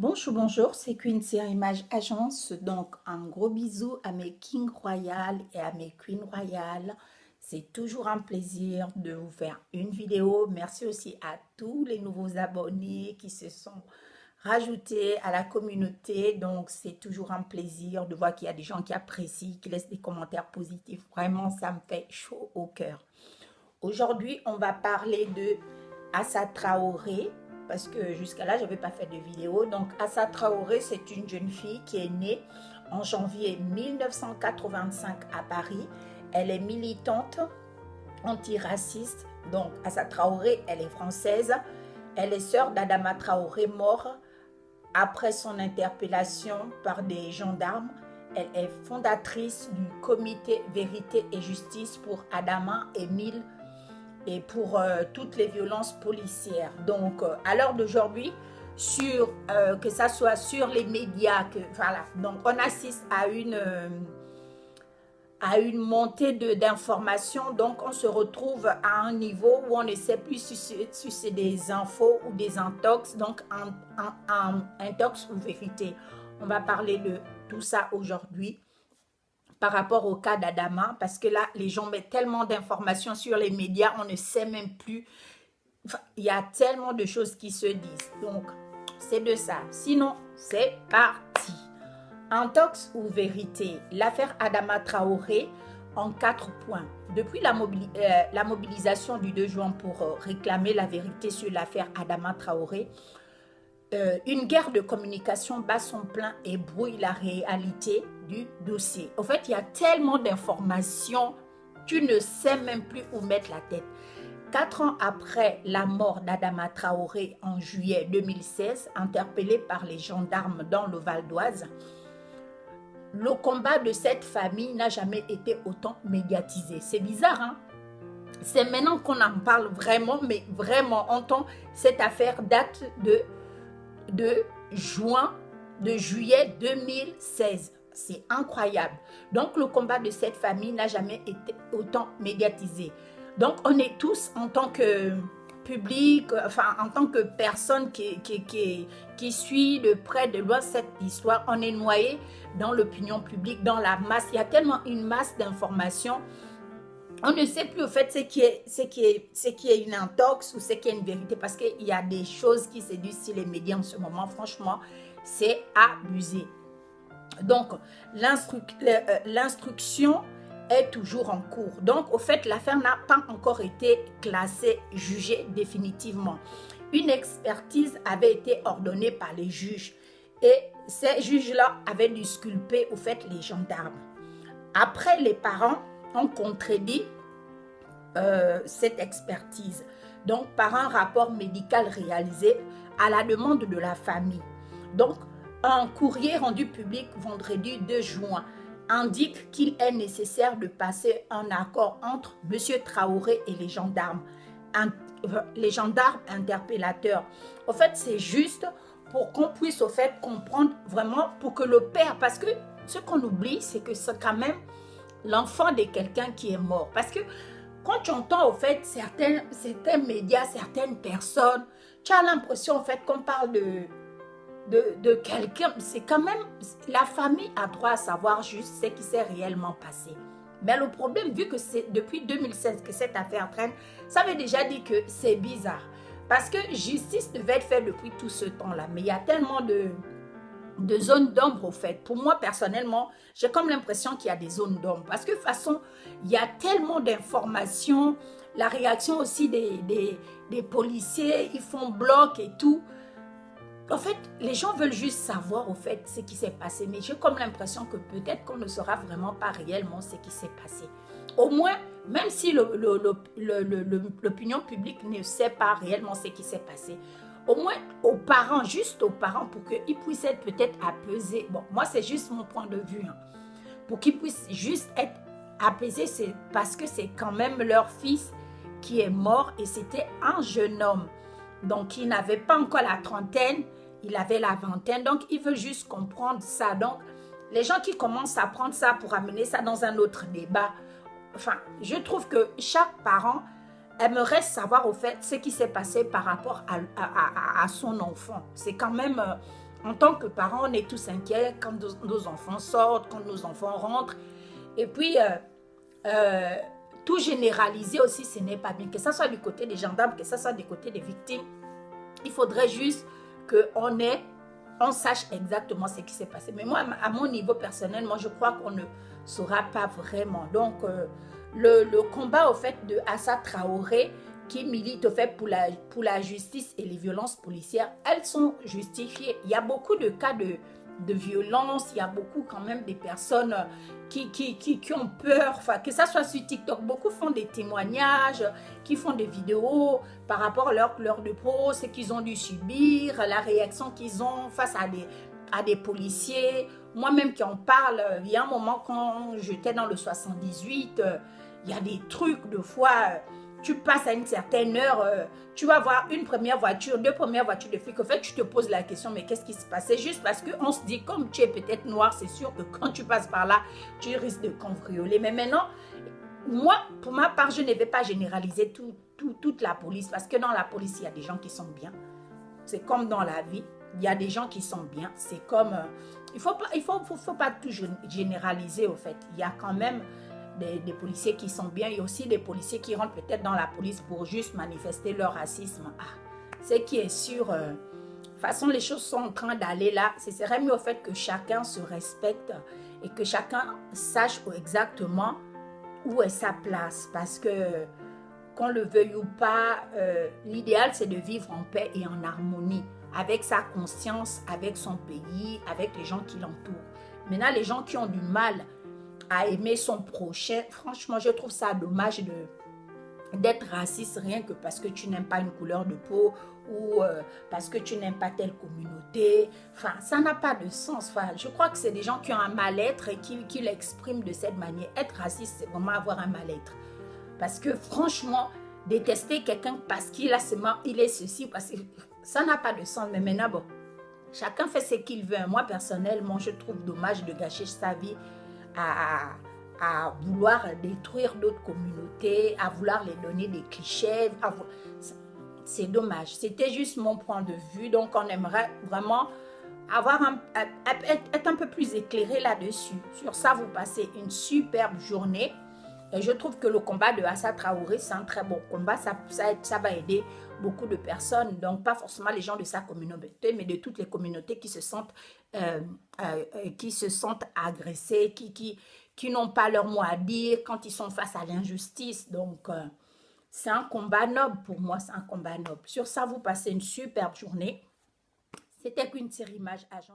Bonjour, c'est Queen sur Image Agence. Donc, un gros bisou à mes Kings Royales et à mes Queens Royales. C'est toujours un plaisir de vous faire une vidéo. Merci aussi à tous les nouveaux abonnés qui se sont rajoutés à la communauté. Donc, c'est toujours un plaisir de voir qu'il y a des gens qui apprécient, qui laissent des commentaires positifs. Vraiment, ça me fait chaud au cœur. Aujourd'hui, on va parler de Assa Traoré, parce que jusqu'à là, je n'avais pas fait de vidéo. Donc, Assa Traoré, c'est une jeune fille qui est née en janvier 1985 à Paris. Elle est militante antiraciste. Donc, Assa Traoré, elle est française. Elle est sœur d'Adama Traoré, mort après son interpellation par des gendarmes. Elle est fondatrice du comité Vérité et Justice pour Adama et Mille et pour toutes les violences policières. Donc, à l'heure d'aujourd'hui, que ça soit sur les médias, voilà, donc on assiste à une montée d'informations. Donc, on se retrouve à un niveau où on ne sait plus si c'est des infos ou des intox, donc intox ou vérité. On va parler de tout ça aujourd'hui par rapport au cas d'Adama, parce que là, les gens mettent tellement d'informations sur les médias, on ne sait même plus. Enfin, il y a tellement de choses qui se disent. Donc, c'est de ça. Sinon, c'est parti. Intox ou vérité? L'affaire Adama Traoré en 4 points. Depuis la mobilisation du 2 juin pour réclamer la vérité sur l'affaire Adama Traoré, une guerre de communication bat son plein et brouille la réalité du dossier. En fait, il y a tellement d'informations, tu ne sais même plus où mettre la tête. 4 ans après la mort d'Adama Traoré en juillet 2016, interpellé par les gendarmes dans le Val d'Oise, le combat de cette famille n'a jamais été autant médiatisé. C'est bizarre, hein? C'est maintenant qu'on en parle vraiment, mais vraiment, cette affaire date de juillet 2016. C'est incroyable. Donc, le combat de cette famille n'a jamais été autant médiatisé. Donc, on est tous, en tant que public, enfin, en tant que personne qui suit de près, de loin cette histoire, on est noyé dans l'opinion publique, dans la masse. Il y a tellement une masse d'informations. On ne sait plus au fait ce qui est une intox ou ce qui est une vérité, parce qu'il y a des choses qui se disent sur les médias en ce moment. Franchement, c'est abusé. Donc, l'instruction est toujours en cours. Donc, au fait, l'affaire n'a pas encore été classée, jugée définitivement. Une expertise avait été ordonnée par les juges et ces juges-là avaient dû sculper au fait les gendarmes. Après, les parents ont contredit cette expertise, donc par un rapport médical réalisé à la demande de la famille. Donc, un courrier rendu public vendredi 2 juin indique qu'il est nécessaire de passer un accord entre M. Traoré et les gendarmes interpellateurs. En fait, c'est juste pour qu'on puisse au fait comprendre vraiment, pour que le père, parce que ce qu'on oublie, c'est que c'est quand même l'enfant de quelqu'un qui est mort. Parce que quand tu entends au fait certains médias, certaines personnes, tu as l'impression en fait qu'on parle de quelqu'un. C'est quand même, la famille a droit à savoir juste ce qui s'est réellement passé. Mais le problème, vu que c'est depuis 2016 que cette affaire traîne, ça veut déjà dire que c'est bizarre. Parce que justice devait être faite depuis tout ce temps-là. Mais il y a tellement de zones d'ombre au fait. Pour moi, personnellement, j'ai comme l'impression qu'il y a des zones d'ombre. Parce que de toute façon, il y a tellement d'informations. La réaction aussi des policiers, ils font bloc et tout. En fait, les gens veulent juste savoir au fait ce qui s'est passé. Mais j'ai comme l'impression que peut-être qu'on ne saura vraiment pas réellement ce qui s'est passé. Au moins, même si l'opinion publique ne sait pas réellement ce qui s'est passé, au moins aux parents, juste aux parents, pour qu'ils puissent être peut-être apaisés. Bon, moi, c'est juste mon point de vue. Hein. Pour qu'ils puissent juste être apaisés, c'est parce que c'est quand même leur fils qui est mort et c'était un jeune homme. Donc, il n'avait pas encore la trentaine, il avait la vingtaine. Donc, il veut juste comprendre ça. Donc, les gens qui commencent à prendre ça pour amener ça dans un autre débat, enfin, je trouve que chaque parent aimerait savoir au fait ce qui s'est passé par rapport à son enfant. C'est quand même en tant que parents, on est tous inquiets quand nos enfants sortent, quand nos enfants rentrent. Et puis, tout généraliser aussi, ce n'est pas bien. Que ce soit du côté des gendarmes, que ce soit du côté des victimes. Il faudrait juste on sache exactement ce qui s'est passé. Mais moi, à mon niveau personnel, moi, je crois qu'on ne saura pas vraiment. Donc, le combat, au fait, de Assa Traoré, qui milite, au fait, pour la justice et les violences policières, elles sont justifiées. Il y a beaucoup de cas de violence, il y a beaucoup quand même des personnes qui ont peur, enfin, que ça soit sur TikTok, beaucoup font des témoignages, qui font des vidéos par rapport à leur couleur de peau, ce qu'ils ont dû subir, la réaction qu'ils ont face à des policiers. Moi-même qui en parle, il y a un moment quand j'étais dans le 78, il y a des trucs de fois, tu passes à une certaine heure, tu vas voir une première voiture, deux premières voitures de flics. En fait, tu te poses la question, mais qu'est-ce qui se passe? C'est juste parce qu'on se dit, comme tu es peut-être noir, c'est sûr que quand tu passes par là, tu risques de cambrioler. Mais maintenant, moi, pour ma part, je ne vais pas généraliser toute la police, parce que dans la police, il y a des gens qui sont bien. C'est comme dans la vie, il y a des gens qui sont bien. C'est comme... il faut pas tout généraliser, au fait. Il y a quand même des policiers qui sont bien. Il y a aussi des policiers qui rentrent peut-être dans la police pour juste manifester leur racisme. Ce qui est sûr, de toute façon, les choses sont en train d'aller là. Ce serait mieux au fait que chacun se respecte et que chacun sache exactement où est sa place. Parce que, qu'on le veuille ou pas, l'idéal, c'est de vivre en paix et en harmonie avec sa conscience, avec son pays, avec les gens qui l'entourent. Maintenant, les gens qui ont du mal à aimer son prochain, franchement, je trouve ça dommage d'être raciste rien que parce que tu n'aimes pas une couleur de peau ou parce que tu n'aimes pas telle communauté. Enfin, ça n'a pas de sens. Enfin, je crois que c'est des gens qui ont un mal-être et qui l'expriment de cette manière. Être raciste, c'est vraiment avoir un mal-être. Parce que franchement, détester quelqu'un parce qu'il est ceci, parce que ça n'a pas de sens. Mais maintenant, bon, chacun fait ce qu'il veut. Moi, personnellement, je trouve dommage de gâcher sa vie à vouloir détruire d'autres communautés, à vouloir les donner des clichés. C'est dommage. C'était juste mon point de vue. Donc, on aimerait vraiment être un peu plus éclairé là-dessus. Sur ça, vous passez une superbe journée. Et je trouve que le combat de Assa Traoré, c'est un très bon combat. Ça va aider beaucoup de personnes. Donc, pas forcément les gens de sa communauté, mais de toutes les communautés qui se sentent agressées, qui n'ont pas leur mot à dire quand ils sont face à l'injustice. Donc, c'est un combat noble pour moi. C'est un combat noble. Sur ça, vous passez une superbe journée. C'était qu'une série Image Agent.